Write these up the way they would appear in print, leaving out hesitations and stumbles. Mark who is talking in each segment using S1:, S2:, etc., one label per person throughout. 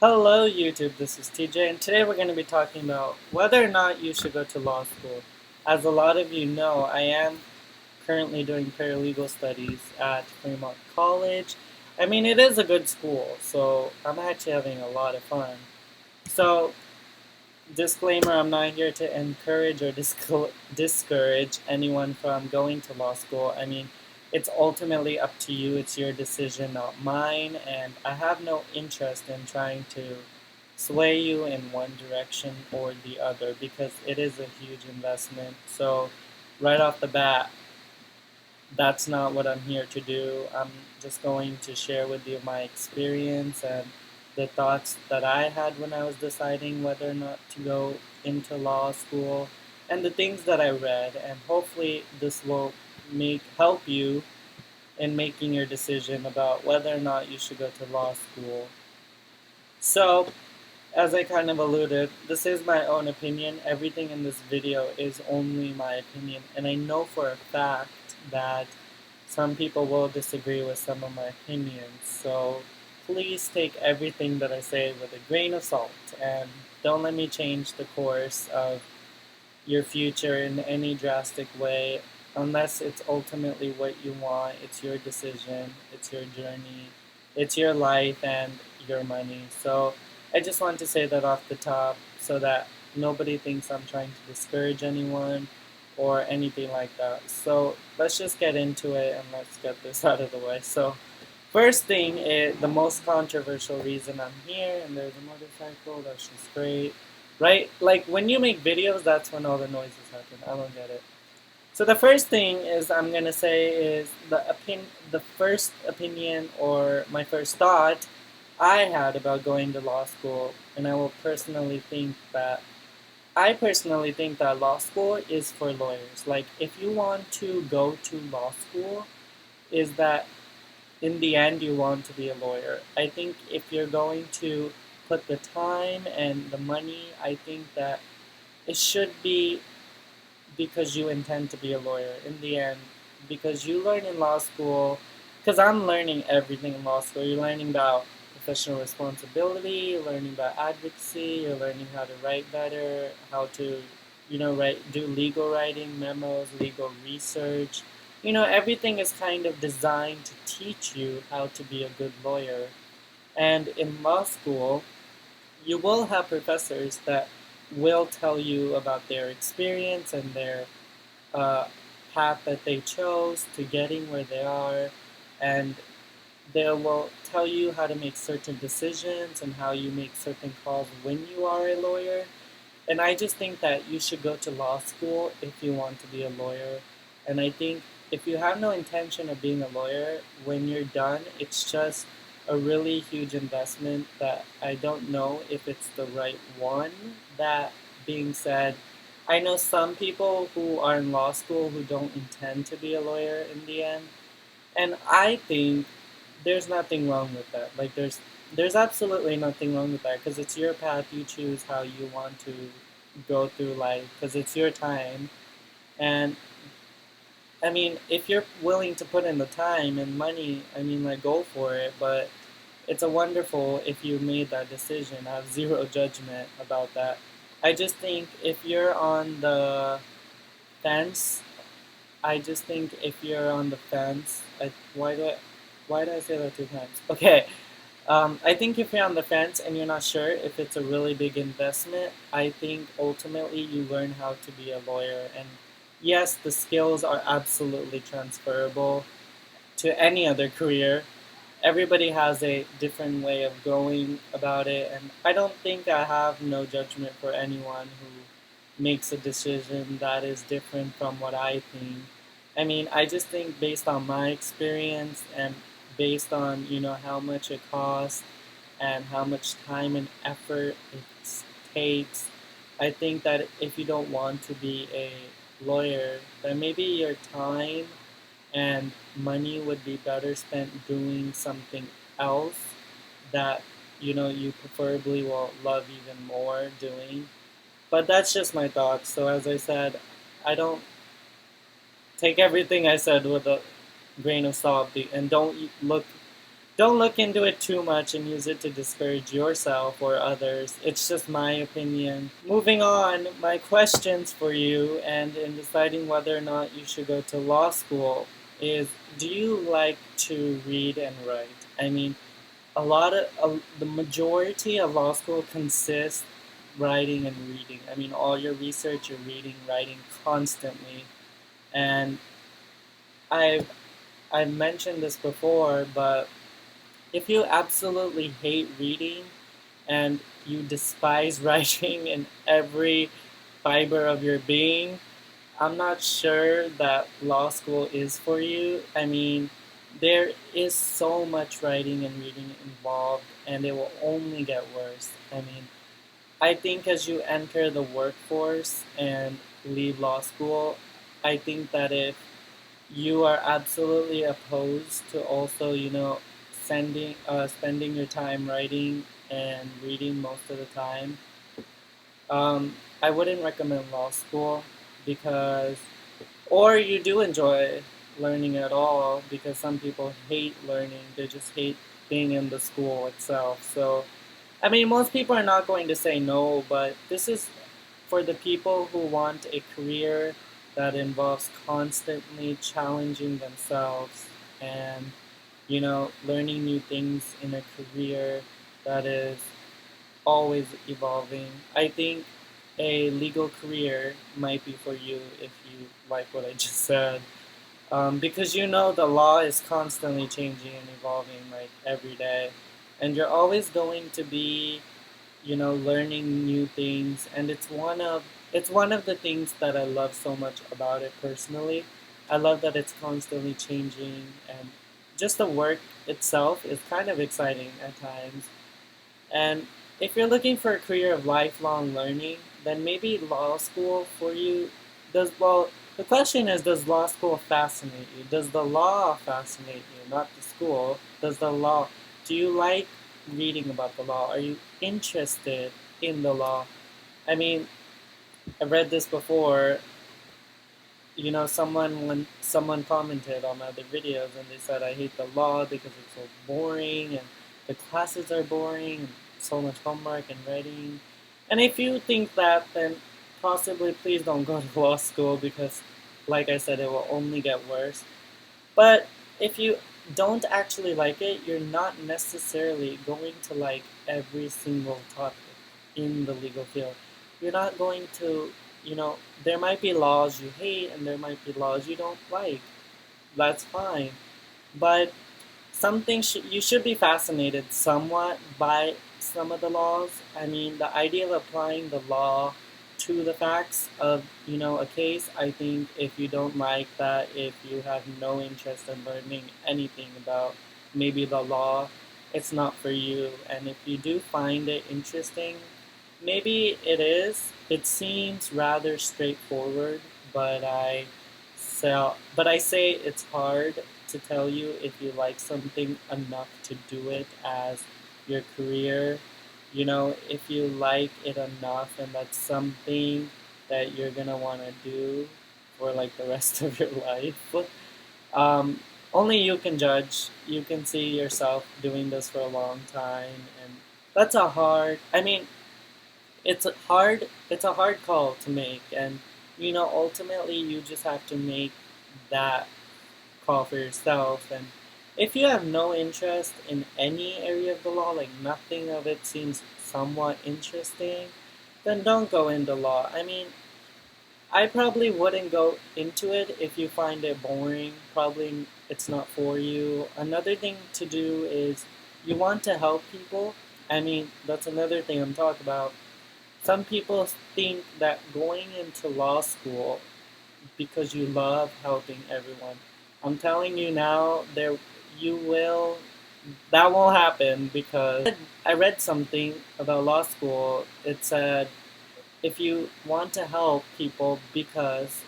S1: Hello YouTube, this is TJ, and today we're going to be talking about whether or not you should go to law school. As a lot of you know, I am currently doing paralegal studies at Fremont College. I mean, it is a good school, so I'm actually having a lot of fun. So, disclaimer, I'm not here to encourage or discourage anyone from going to law school. I mean, it's ultimately up to you, it's your decision, not mine, and I have no interest in trying to sway you in one direction or the other because it is a huge investment. So, right off the bat, that's not what I'm here to do. I'm just going to share with you my experience and the thoughts that I had when I was deciding whether or not to go into law school and the things that I read, and hopefully this will make help you in making your decision about whether or not you should go to law school. So, as I kind of alluded, this is my own opinion. Everything in this video is only my opinion, and I know for a fact that some people will disagree with some of my opinions. So please take everything that I say with a grain of salt, and don't let me change the course of your future in any drastic way unless it's ultimately what you want. It's your decision, it's your journey, it's your life and your money. So I just want to say that off the top so that nobody thinks I'm trying to discourage anyone or anything like that. So let's just get into it and let's get this out of the way. So first thing is the most controversial reason I'm here, and there's a motorcycle, that's just great. Right? Like when you make videos, that's when all the noises happen. I don't get it. So the first thing is I'm gonna say is the first opinion or my first thought I had about going to law school, and I personally think that law school is for lawyers. Like if you want to go to law school, is that in the end you want to be a lawyer. I think if you're going to put the time and the money, I think that it should be because you intend to be a lawyer in the end. Because you learn in law school, because I'm learning everything in law school. You're learning about professional responsibility, you're learning about advocacy, you're learning how to write better, how to, do legal writing, memos, legal research. Everything is kind of designed to teach you how to be a good lawyer. And in law school, you will have professors that will tell you about their experience and their uh, path that they chose to getting where they are, and they will tell you how to make certain decisions and how you make certain calls when you are a lawyer. And I just think that you should go to law school if you want to be a lawyer. And I think if you have no intention of being a lawyer, when you're done, it's just a really huge investment that I don't know if it's the right one. That being said, I know some people who are in law school who don't intend to be a lawyer in the end. And I think there's nothing wrong with that. Like there's absolutely nothing wrong with that because it's your path. You choose how you want to go through life because it's your time. And I mean, if you're willing to put in the time and money, I mean, like go for it. But it's a wonderful if you made that decision. I have zero judgment about that. I just think if you're on the fence, I just think if you're on the fence, why do I say that two times? Okay, I think if you're on the fence and you're not sure if it's a really big investment, I think ultimately you learn how to be a lawyer. And yes, the skills are absolutely transferable to any other career. Everybody has a different way of going about it, and I don't think I have no judgment for anyone who makes a decision that is different from what I think. I mean, I just think based on my experience and based on, how much it costs and how much time and effort it takes, I think that if you don't want to be a lawyer, then maybe your time and money would be better spent doing something else that you preferably will love even more doing. But that's just my thoughts. So as I said, I don't take everything I said with a grain of salt, and don't look don't look into it too much and use it to discourage yourself or others. It's just my opinion. Moving on, my questions for you, and in deciding whether or not you should go to law school, is do you like to read and write? I mean, the majority of law school consists writing and reading. I mean, all your research, you're reading, writing constantly. And I've I've mentioned this before, but if you absolutely hate reading and you despise writing in every fiber of your being, I'm not sure that law school is for you. I mean, there is so much writing and reading involved, and it will only get worse. I mean, I think as you enter the workforce and leave law school, I think that if you are absolutely opposed to also, spending your time writing and reading most of the time, I wouldn't recommend law school because, or you do enjoy learning at all because some people hate learning. They just hate being in the school itself. So, I mean, most people are not going to say no, but this is for the people who want a career that involves constantly challenging themselves and, learning new things in a career that is always evolving. I think a legal career might be for you if you like what I just said. Because the law is constantly changing and evolving like every day. And you're always going to be, learning new things. And it's one of the things that I love so much about it personally. I love that it's constantly changing and just the work itself is kind of exciting at times. And if you're looking for a career of lifelong learning, then maybe law school for you the question is, does law school fascinate you? Does the law fascinate you, not the school? Do you like reading about the law? Are you interested in the law? I mean, I read this before. When someone commented on my other videos and they said I hate the law because it's so boring and the classes are boring and so much homework and writing. And if you think that, then possibly please don't go to law school because, like I said, it will only get worse. But if you don't actually like it, you're not necessarily going to like every single topic in the legal field. You're not going to, there might be laws you hate and there might be laws you don't like. That's fine. But you should be fascinated somewhat by some of the laws. I mean, the idea of applying the law to the facts of a case. I think if you don't like that, if you have no interest in learning anything about maybe the law, it's not for you. And if you do find it interesting, maybe it is. It seems rather straightforward, but I say it's hard to tell you if you like something enough to do it as your career. If you like it enough and that's something that you're gonna want to do for like the rest of your life. Um, Only you can judge. You can see yourself doing this for a long time, and that's a hard. I mean, it's a hard call to make, and ultimately you just have to make that call for yourself. And if you have no interest in any area of the law, like nothing of it seems somewhat interesting, then don't go into law. I mean, I probably wouldn't go into it if you find it boring. Probably it's not for you. Another thing to do is you want to help people. I mean, that's another thing I'm talking about. Some people think that going into law school because you love helping everyone. I'm telling you now, you will that won't happen because I read something about law school. It said if you want to help people because,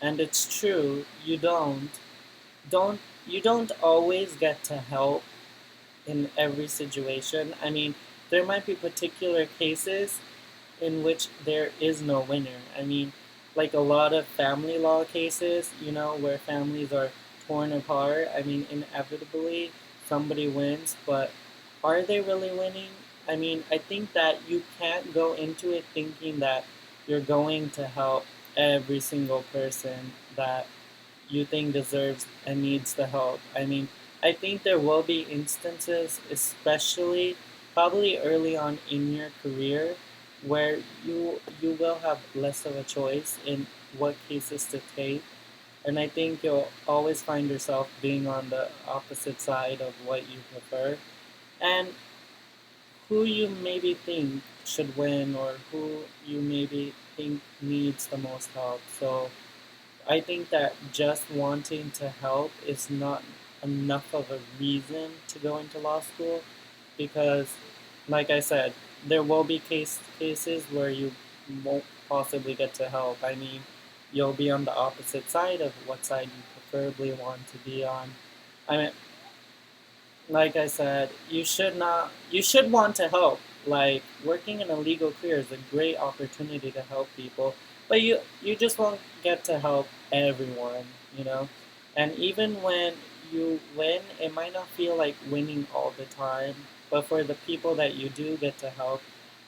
S1: and it's true, don't you don't always get to help in every situation. I mean, there might be particular cases in which there is no winner. I mean, like a lot of family law cases, where families are torn apart. I mean, inevitably, somebody wins, but are they really winning? I mean, I think that you can't go into it thinking that you're going to help every single person that you think deserves and needs the help. I mean, I think there will be instances, especially probably early on in your career, where you will have less of a choice in what cases to take, and I think you'll always find yourself being on the opposite side of what you prefer, and who you maybe think should win or who you maybe think needs the most help. So I think that just wanting to help is not enough of a reason to go into law school because, like I said, there will be cases where you won't possibly get to help. I mean, you'll be on the opposite side of what side you preferably want to be on. I mean, like I said, you should want to help. Like working in a legal career is a great opportunity to help people, but you just won't get to help everyone, you know. And even when you win, it might not feel like winning all the time, but for the people that you do get to help,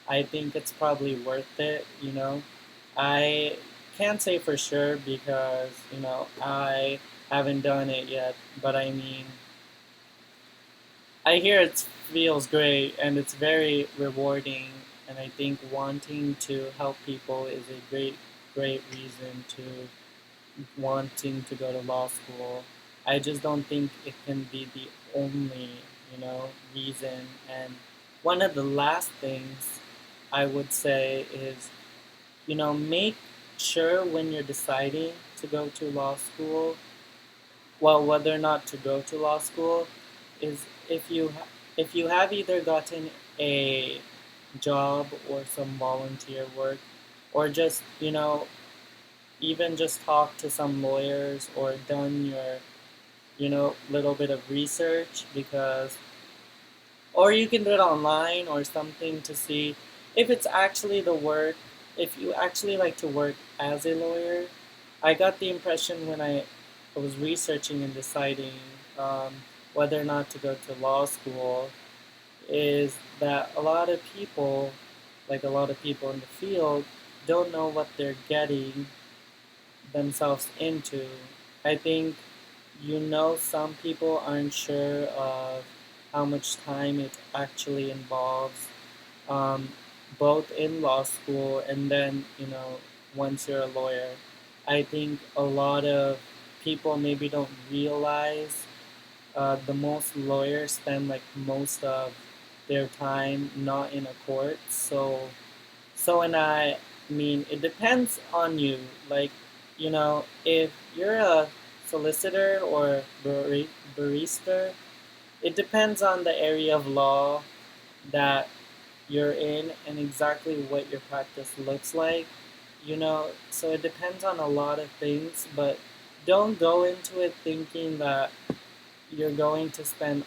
S1: I think it's probably worth it, you know. I can't say for sure because, I haven't done it yet, but I mean, I hear it feels great and it's very rewarding, and I think wanting to help people is a great reason to wanting to go to law school. I just don't think it can be the only, reason. And one of the last things I would say is, make sure when you're deciding to go to law school, well, whether or not to go to law school, is if you have either gotten a job or some volunteer work, or just even just talk to some lawyers or done your little bit of research, because or you can do it online or something to see if it's actually the work, if you actually like to work as a lawyer. I got the impression when I was researching and deciding um, whether or not to go to law school is that a lot of people, like a lot of people in the field, don't know what they're getting themselves into. I think some people aren't sure of how much time it actually involves, um, both in law school and then once you're a lawyer. I think a lot of people maybe don't realize the most lawyers spend like most of their time not in a court. And I mean, it depends on you. Like, if you're a solicitor or barrister, it depends on the area of law that you're in and exactly what your practice looks like. So it depends on a lot of things, but don't go into it thinking that you're going to spend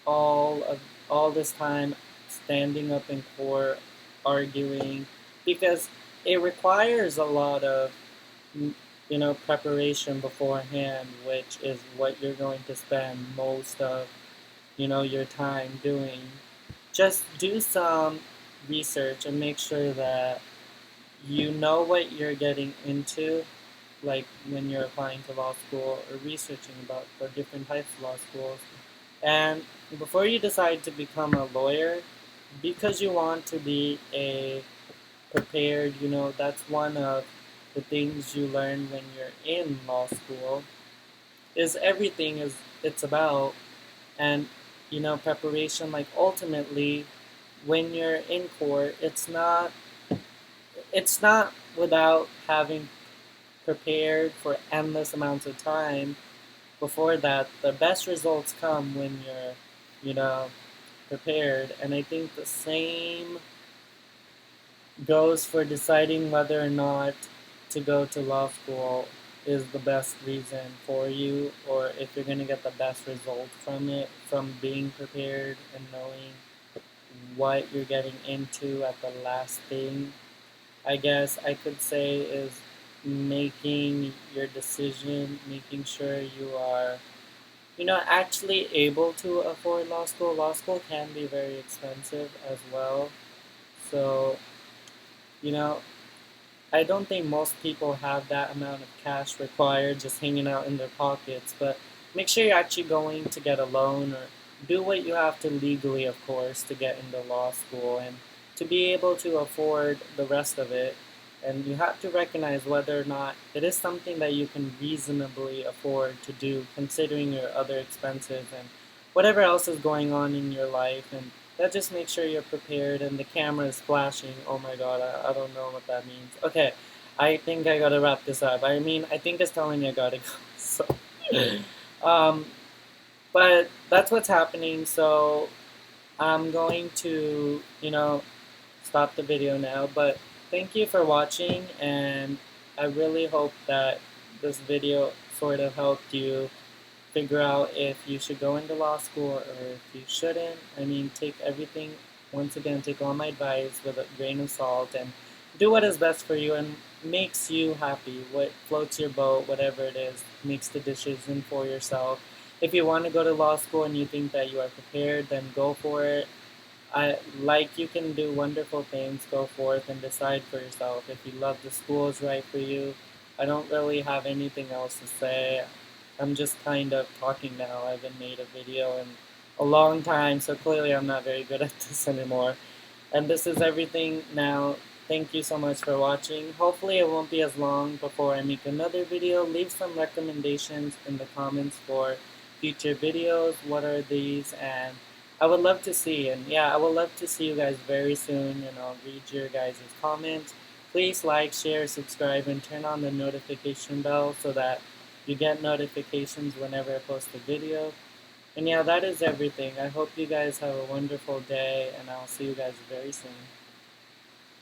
S1: all of all this time standing up in court arguing, because it requires a lot of preparation beforehand, which is what you're going to spend most of your time doing. Just do some research and make sure that you know what you're getting into, like when you're applying to law school or researching about the different types of law schools. And before you decide to become a lawyer, because you want to be a prepared, that's one of the things you learn when you're in law school, is everything is it's about. And preparation, like ultimately when you're in court, it's not without having prepared for endless amounts of time. Before that, the best results come when you're you know prepared. And I think the same goes for deciding whether or not to go to law school is the best reason for you, or if you're going to get the best result from it, from being prepared and knowing what you're getting into at the last thing. I guess I could say is making your decision, making sure you are actually able to afford law school can be very expensive as well. So, you know, I don't think most people have that amount of cash required just hanging out in their pockets, but make sure you're actually going to get a loan or do what you have to legally, of course, to get into law school and to be able to afford the rest of it. And you have to recognize whether or not it is something that you can reasonably afford to do, considering your other expenses and whatever else is going on in your life. And that just makes sure you're prepared and the camera is flashing. Oh my god, I don't know what that means. Okay, I think I gotta wrap this up. I mean, I think it's telling me I gotta go. So, um, but that's what's happening. So I'm going to, stop the video now. But thank you for watching, and I really hope that this video sort of helped you figure out if you should go into law school or if you shouldn't. I mean, take everything, once again, take all my advice with a grain of salt and do what is best for you and makes you happy. What floats your boat, whatever it is, makes the decision for yourself. If you want to go to law school and you think that you are prepared, then go for it. You can do wonderful things. Go forth and decide for yourself. If you love the school is right for you, I don't really have anything else to say. I'm just kind of talking now. I haven't made a video in a long time, so clearly I'm not very good at this anymore. And this is everything now. Thank you so much for watching. Hopefully it won't be as long before I make another video. Leave some recommendations in the comments for future videos. What are these? And I would love to see. And yeah, I would love to see you guys very soon. And I'll read your guys' comments. Please like, share, subscribe, and turn on the notification bell so that you get notifications whenever I post a video. And yeah, that is everything. I hope you guys have a wonderful day, and I'll see you guys very soon.